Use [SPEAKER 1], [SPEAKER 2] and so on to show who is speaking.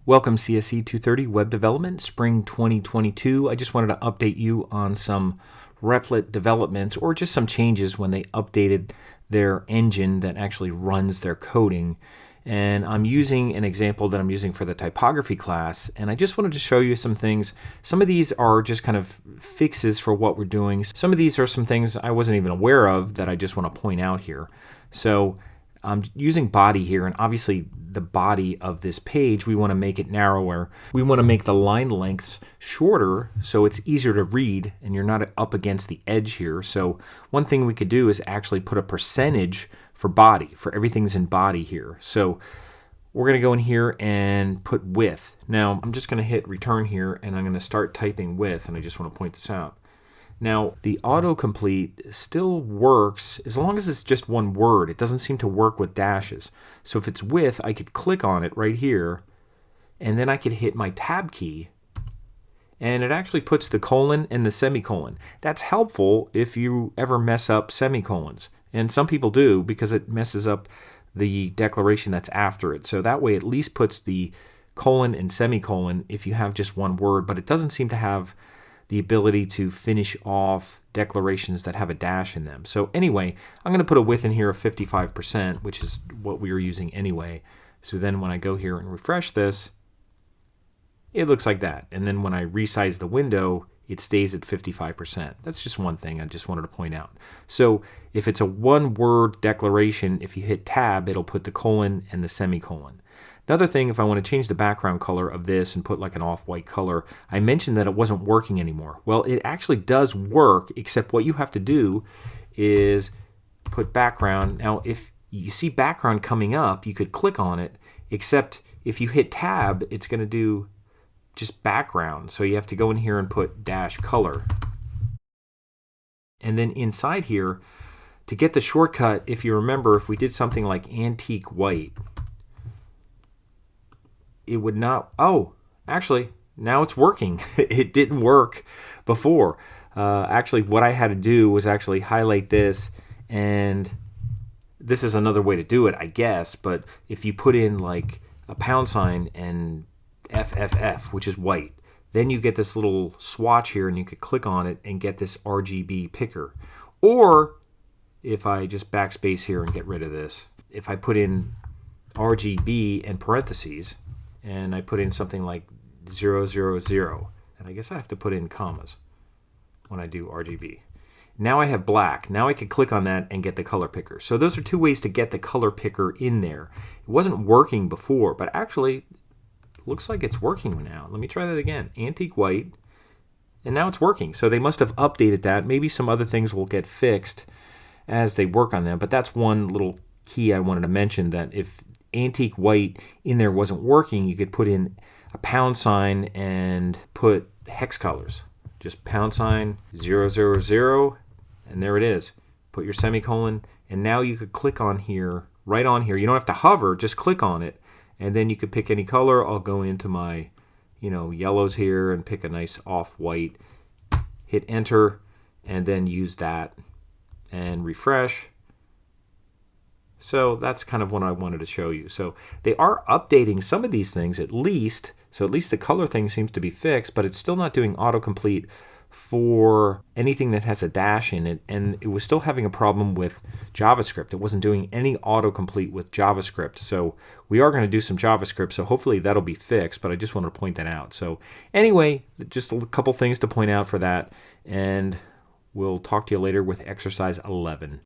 [SPEAKER 1] Welcome CSE 230 Web Development, Spring 2022. I just wanted to update you on some Replit developments or just some changes when they updated their engine that actually runs their coding. And I'm using an example that I'm using for the typography class, and I just wanted to show you some things. Some of these are just kind of fixes for what we're doing. Some of these are some things I wasn't even aware of that I just want to point out here. So I'm using body here, and obviously the body of this page, we want to make it narrower. We want to make the line lengths shorter so it's easier to read and you're not up against the edge here. So one thing we could do is actually put a percentage for body, for everything's in body here. So we're going to go in here and put width. Now I'm just going to hit return here and I'm going to start typing width, and I just want to point this out. Now, the autocomplete still works as long as it's just one word. It doesn't seem to work with dashes. So if it's width, I could click on it right here, and then I could hit my tab key, and it actually puts the colon and the semicolon. That's helpful if you ever mess up semicolons. And some people do, because it messes up the declaration that's after it. So that way it at least puts the colon and semicolon if you have just one word, but it doesn't seem to have the ability to finish off declarations that have a dash in them. So anyway, I'm going to put a width in here of 55%, which is what we were using anyway. So then when I go here and refresh this, it looks like that. And then when I resize the window, it stays at 55%. That's just one thing I just wanted to point out. So if it's a one-word declaration, if you hit tab, it'll put the colon and the semicolon. Another thing, if I want to change the background color of this and put like an off-white color, I mentioned that it wasn't working anymore. Well, it actually does work, except what you have to do is put background. Now, if you see background coming up, you could click on it, except if you hit tab, it's going to do just background. So you have to go in here and put dash color. And then inside here, to get the shortcut, if you remember, if we did something like antique white, it would not, oh, actually, now it's working. It didn't work before. Actually, what I had to do was actually highlight this, and this is another way to do it, I guess, but if you put in like a pound sign and FFF, which is white, then you get this little swatch here, and you could click on it and get this RGB picker. Or if I just backspace here and get rid of this, if I put in RGB and parentheses, and I put in something like 000, and I guess I have to put in commas when I do RGB. Now I have black. Now I can click on that and get the color picker. So those are two ways to get the color picker in there. It wasn't working before, but actually looks like it's working now. Let me try that again. Antique white, and now it's working. So they must have updated that. Maybe some other things will get fixed as they work on them, but that's one little key I wanted to mention, that if antique white in there wasn't working, you could put in a pound sign and put hex colors. Just pound sign 000, and there it is. Put your semicolon, and now you could click on here, right on here. You don't have to hover, just click on it, and then you could pick any color. I'll go into my, yellows here and pick a nice off-white, hit enter, and then use that and refresh. So that's kind of what I wanted to show you. So they are updating some of these things at least. So at least the color thing seems to be fixed, but it's still not doing autocomplete for anything that has a dash in it. And it was still having a problem with JavaScript. It wasn't doing any autocomplete with JavaScript. So we are going to do some JavaScript. So hopefully that'll be fixed, but I just wanted to point that out. So anyway, just a couple things to point out for that. And we'll talk to you later with exercise 11.